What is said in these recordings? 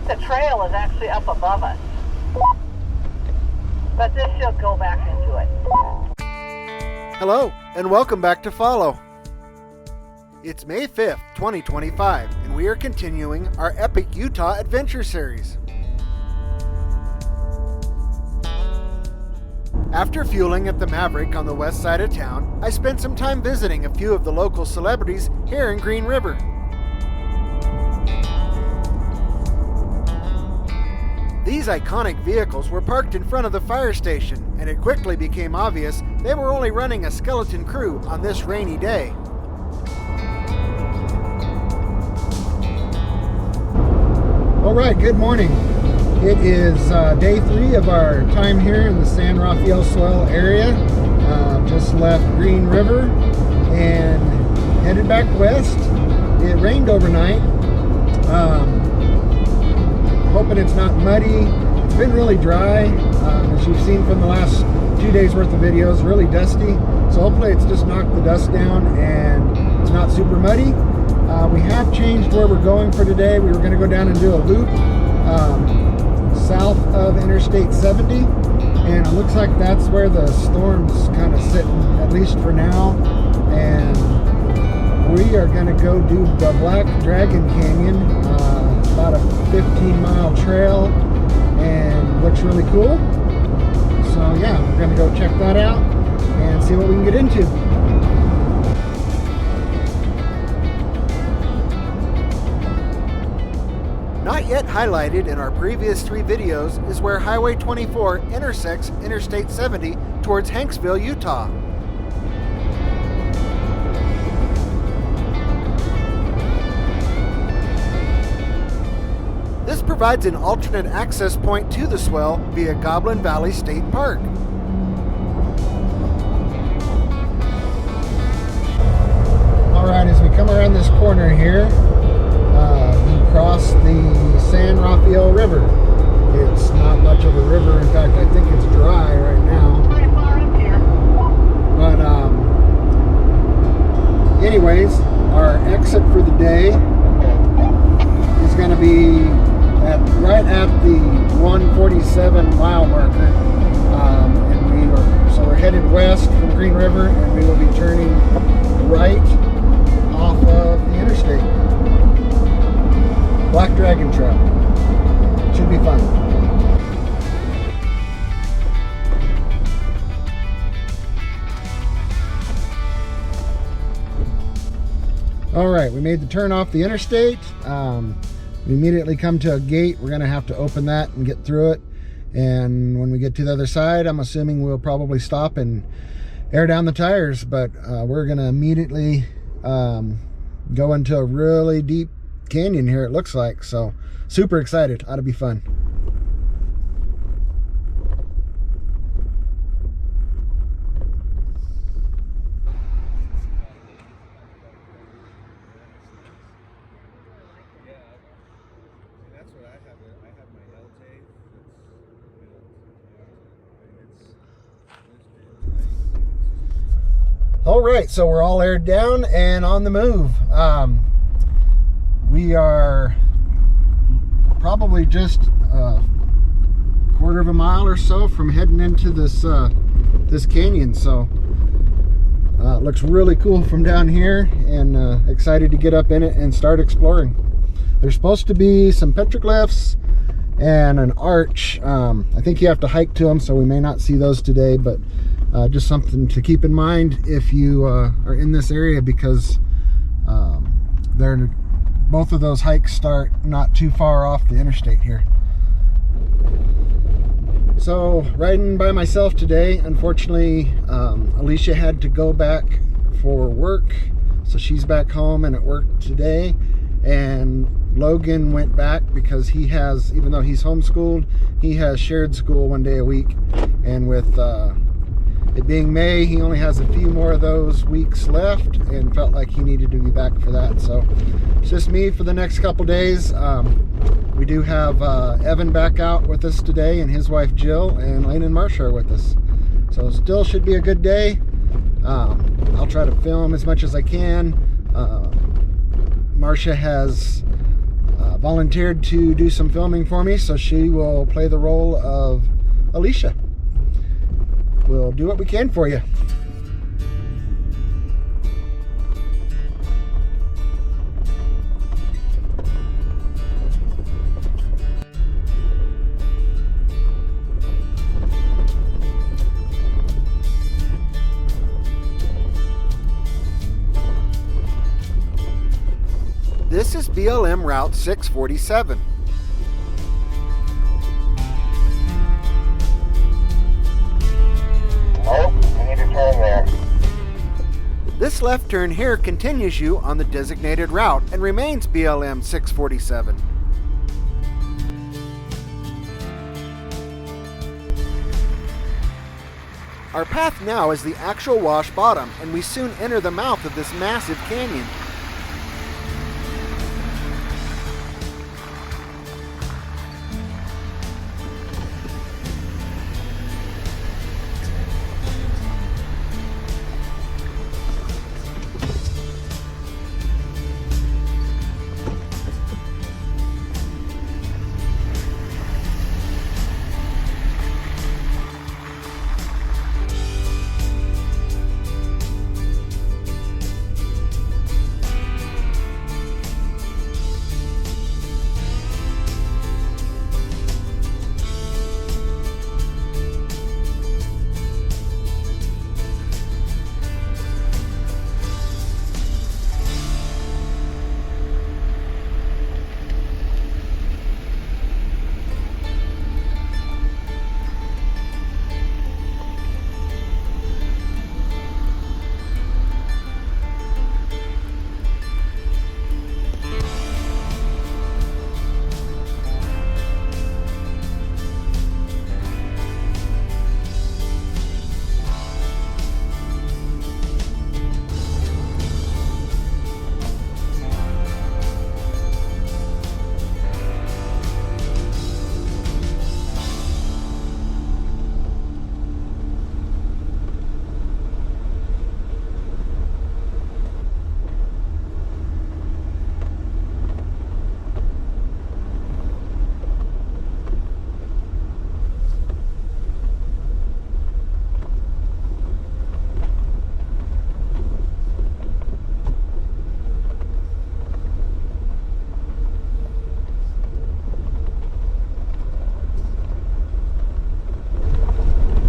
the trail is actually up above us. But this should go back into it. Hello, and welcome back to Follow. It's May 5th, 2025, and we are continuing our epic Utah adventure series. After fueling at the Maverick on the west side of town, I spent some time visiting a few of the local celebrities here in Green River. These iconic vehicles were parked in front of the fire station, and it quickly became obvious they were only running a skeleton crew on this rainy day. Alright, good morning. It is day 3 of our time here in the San Rafael Swell area. Just left Green River and headed back west. It rained overnight. Hoping it's not muddy. It's been really dry, as you've seen from the last 2 days worth of videos, really dusty. So hopefully it's just knocked the dust down and it's not super muddy. We have changed where we're going for today. We were going to go down and do a loop south of Interstate 70, and it looks like that's where the storm's kind of sitting, at least for now. And we are going to go do the Black Dagon Canyon, about a 15-mile trail, and looks really cool. So yeah, we're going to go check that out and see what we can get into. Not yet highlighted in our previous 3 videos is where Highway 24 intersects Interstate 70 towards Hanksville, Utah. This provides an alternate access point to the swell via Goblin Valley State Park. Alright, as we come around this corner here, across the San Rafael River. It's not much of a river. In fact, I think it's dry right now. Pretty far up here. But anyways, our exit for the day is going to be right at the 147 mile marker. And so we're headed west from Green River, and we will be turning right off of the interstate. Black Dagon Trail. Should be fun. Alright, we made the turn off the interstate. We immediately come to a gate. We're going to have to open that and get through it. And when we get to the other side, I'm assuming we'll probably stop and air down the tires. But we're going to immediately go into a really deep canyon here, it looks like. So super excited. Ought to be fun. All right, so we're all aired down and on the move. We are probably just a quarter of a mile or so from heading into this this canyon. So it looks really cool from down here, and excited to get up in it and start exploring. There's supposed to be some petroglyphs and an arch. I think you have to hike to them, so we may not see those today, but just something to keep in mind if you are in this area, because both of those hikes start not too far off the interstate here. So riding by myself today. Unfortunately, Alicia had to go back for work, so she's back home and at work today. And Logan went back because he has, even though he's homeschooled, he has shared school 1 day a week. And with it being May, he only has a few more of those weeks left and felt like he needed to be back for that. So it's just me for the next couple days. We do have Evan back out with us today, and his wife Jill, and Lane and Marsha are with us. So still should be a good day. I'll try to film as much as I can. Marsha has volunteered to do some filming for me, so she will play the role of Alicia. We'll do what we can for you. This is BLM Route 647. Nope, you need to turn there. This left turn here continues you on the designated route and remains BLM 647. Our path now is the actual wash bottom, and we soon enter the mouth of this massive canyon.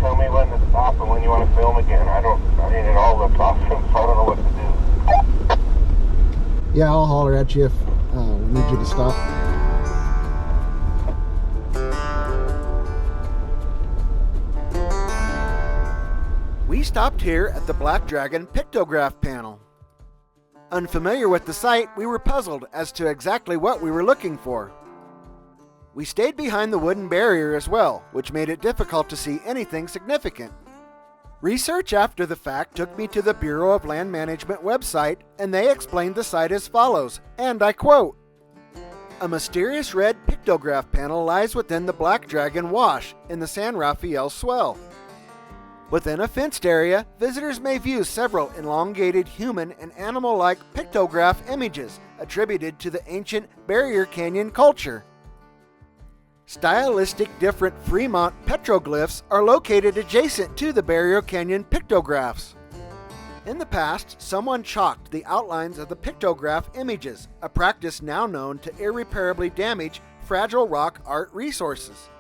Tell me when to stop and when you want to film again. I mean, it all looks awesome, so I don't know what to do. Yeah, I'll holler at you if we need you to stop. We stopped here at the Black Dagon Pictograph Panel. Unfamiliar with the site, we were puzzled as to exactly what we were looking for. We stayed behind the wooden barrier as well, which made it difficult to see anything significant. Research after the fact took me to the Bureau of Land Management website, and they explained the site as follows, and I quote, "A mysterious red pictograph panel lies within the Black Dagon Wash in the San Rafael Swell. Within a fenced area, visitors may view several elongated human and animal-like pictograph images attributed to the ancient Barrier Canyon culture. Stylistic different Fremont petroglyphs are located adjacent to the Barrier Canyon pictographs. In the past, someone chalked the outlines of the pictograph images, a practice now known to irreparably damage fragile rock art resources.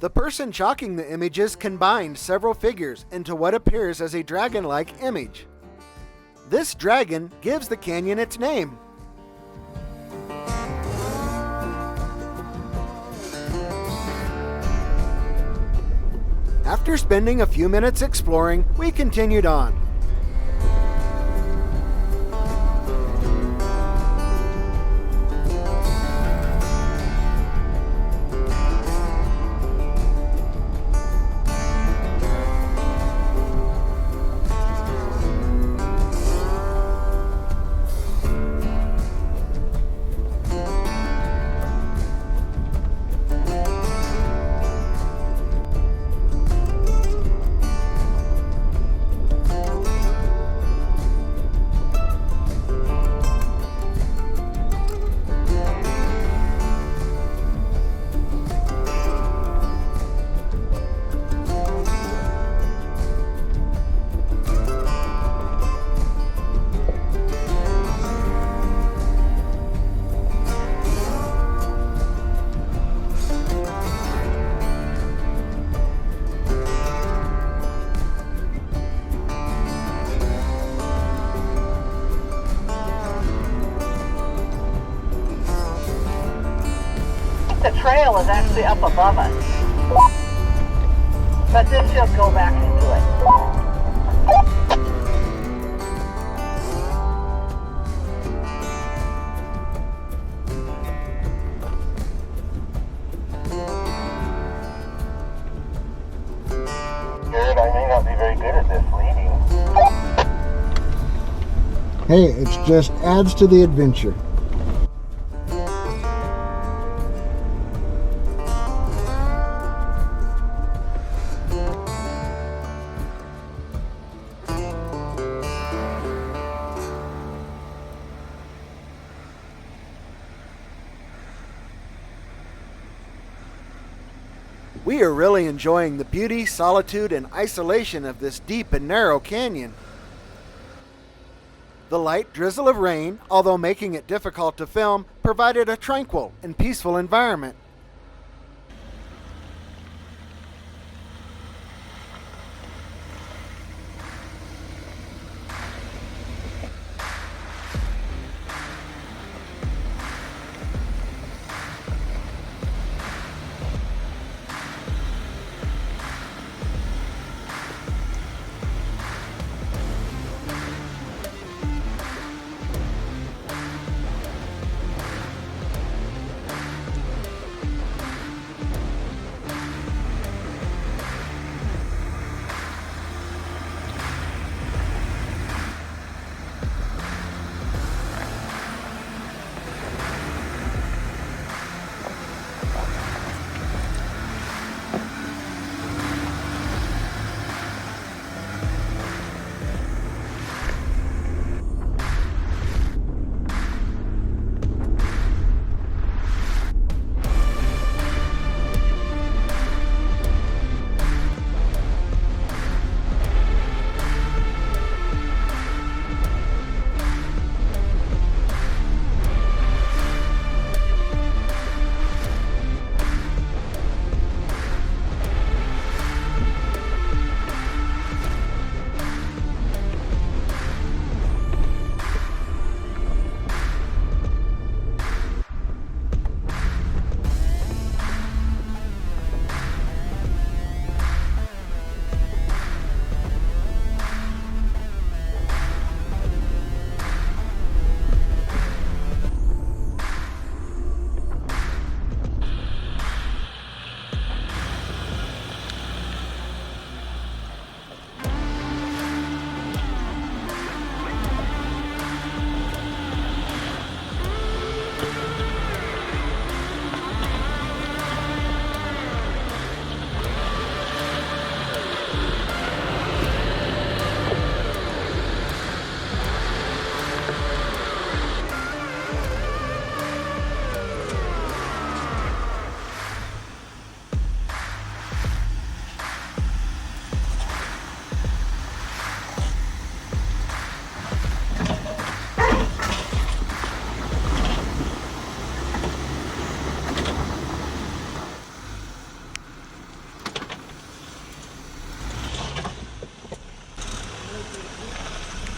The person chalking the images combined several figures into what appears as a dragon-like image. This dragon gives the canyon its name. After spending a few minutes exploring, we continued on. The trail is actually up above us. But then she'll go back into it. Jared, I may not be very good at this leading. Hey, it just adds to the adventure. We are really enjoying the beauty, solitude, and isolation of this deep and narrow canyon. The light drizzle of rain, although making it difficult to film, provided a tranquil and peaceful environment.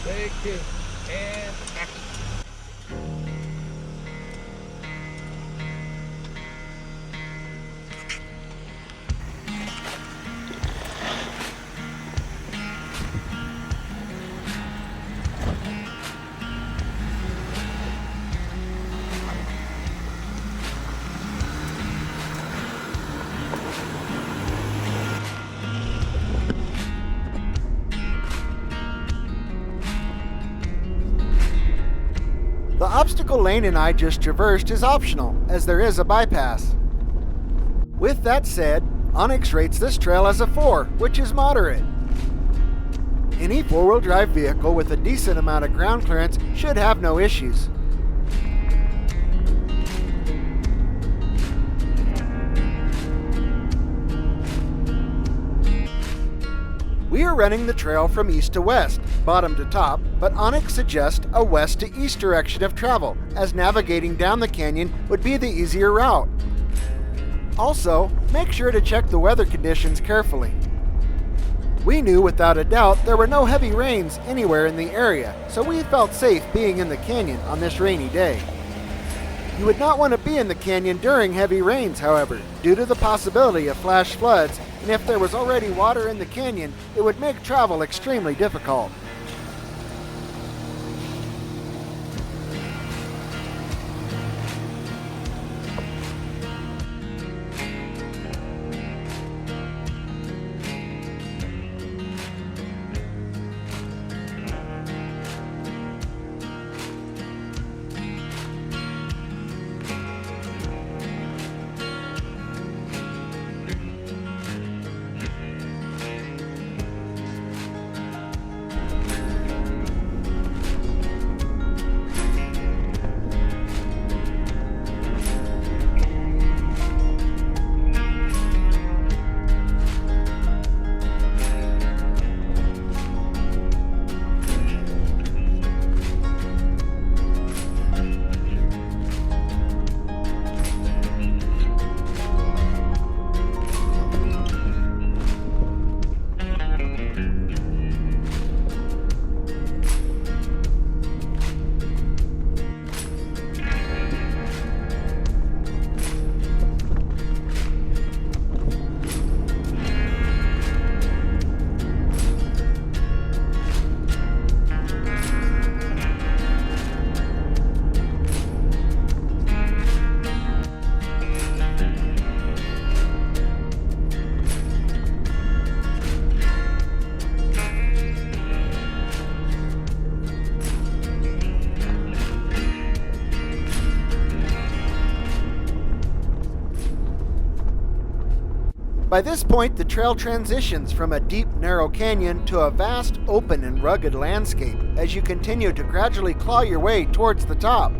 Take two, and action. The obstacle Lane and I just traversed is optional, as there is a bypass. With that said, Onyx rates this trail as a 4, which is moderate. Any four-wheel drive vehicle with a decent amount of ground clearance should have no issues. We are running the trail from east to west, bottom to top, but Onyx suggests a west to east direction of travel, as navigating down the canyon would be the easier route. Also, make sure to check the weather conditions carefully. We knew without a doubt there were no heavy rains anywhere in the area, so we felt safe being in the canyon on this rainy day. You would not want to be in the canyon during heavy rains, however, due to the possibility of flash floods, and if there was already water in the canyon, it would make travel extremely difficult. By this point, the trail transitions from a deep, narrow canyon to a vast, open, and rugged landscape as you continue to gradually claw your way towards the top.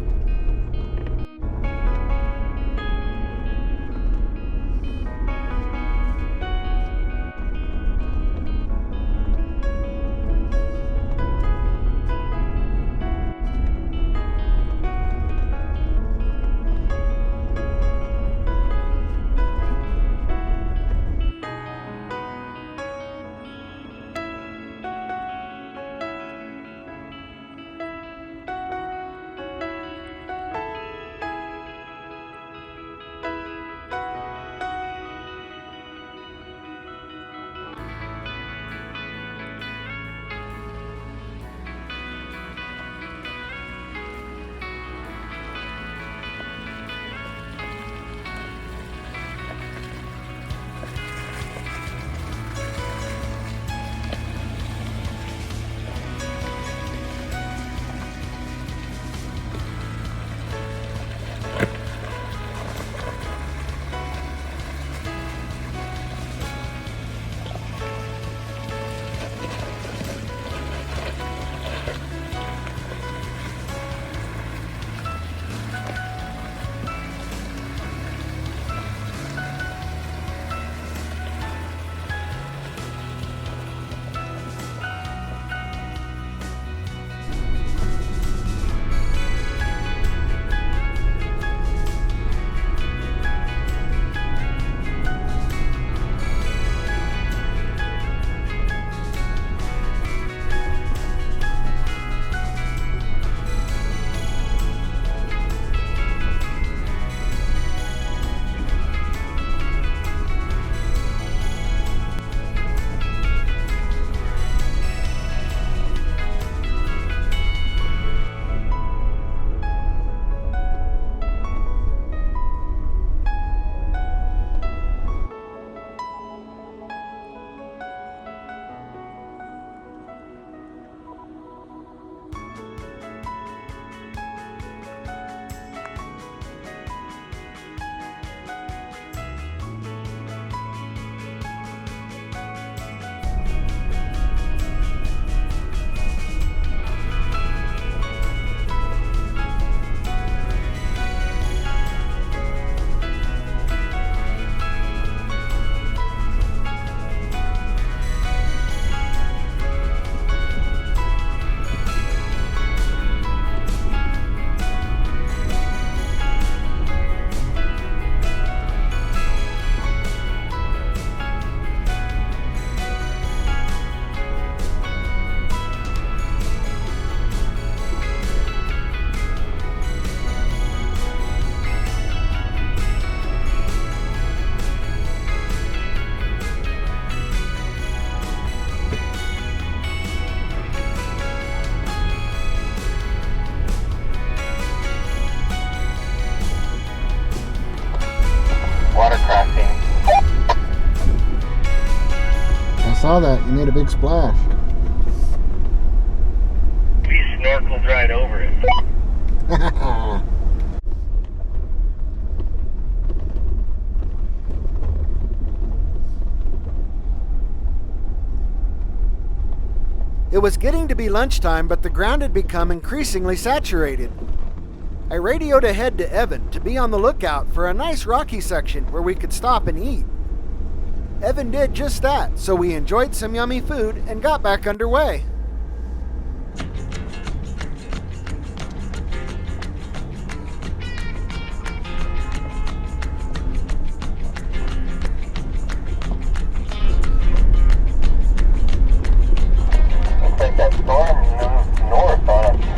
saw that. You made a big splash. We snorkeled right over it. It was getting to be lunchtime, but the ground had become increasingly saturated. I radioed ahead to Evan to be on the lookout for a nice rocky section where we could stop and eat. Evan did just that, so we enjoyed some yummy food and got back underway. Looks like that storm moved north on us.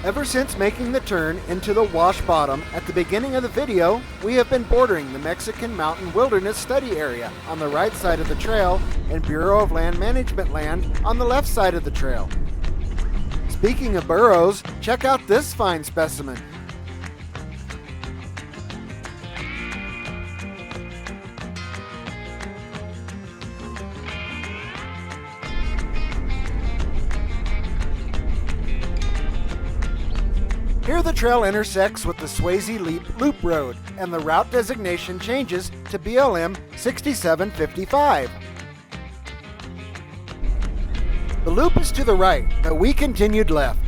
Ever since making the turn into the wash bottom at the beginning of the video, we have been bordering the Mexican Mountain Wilderness Study Area on the right side of the trail and Bureau of Land Management land on the left side of the trail. Speaking of burrows, check out this fine specimen. Here the trail intersects with the Swayze Leap Loop Road, and the route designation changes to BLM 6755. The loop is to the right, but we continued left.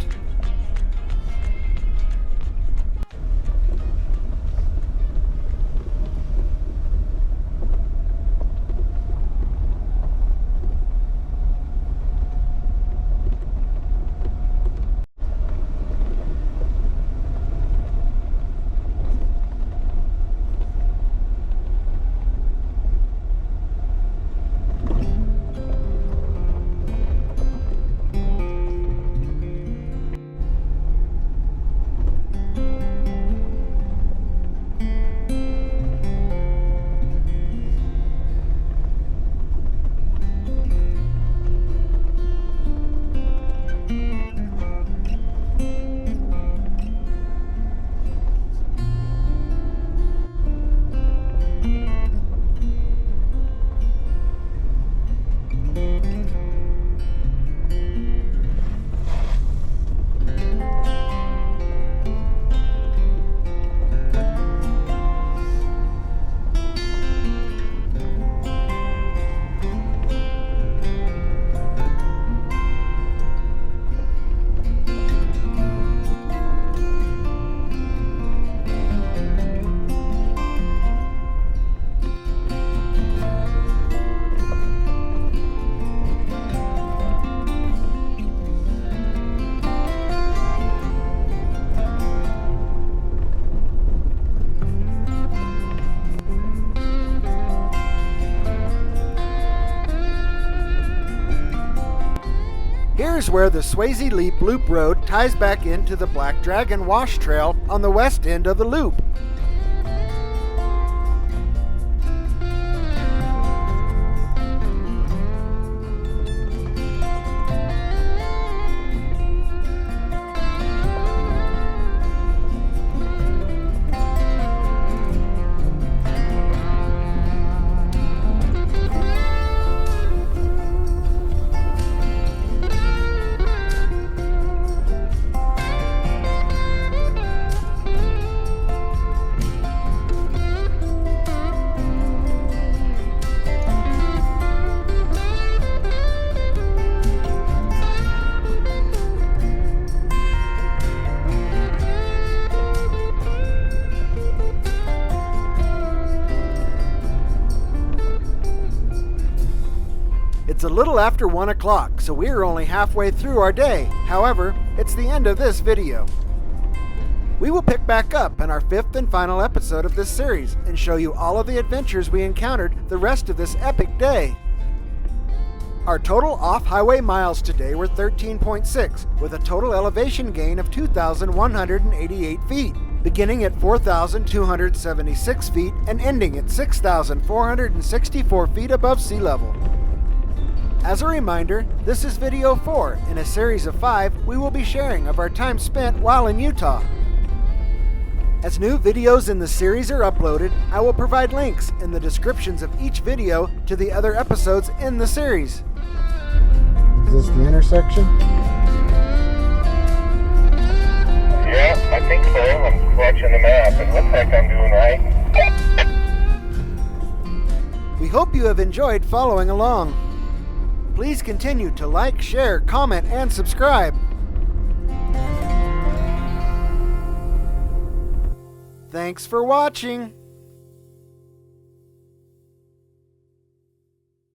Here's where the Swayze Leap Loop Road ties back into the Black Dragon Wash Trail on the west end of the loop. It's a little after 1 o'clock, so we're only halfway through our day. However, it's the end of this video. We will pick back up in our 5th and final episode of this series and show you all of the adventures we encountered the rest of this epic day. Our total off-highway miles today were 13.6, with a total elevation gain of 2,188 feet, beginning at 4,276 feet and ending at 6,464 feet above sea level. As a reminder, this is video 4 in a series of 5 we will be sharing of our time spent while in Utah. As new videos in the series are uploaded, I will provide links in the descriptions of each video to the other episodes in the series. Is this the intersection? Yeah, I think so. I'm watching the map. It looks like I'm doing right. We hope you have enjoyed following along. Please continue to like, share, comment, and subscribe. Thanks for watching.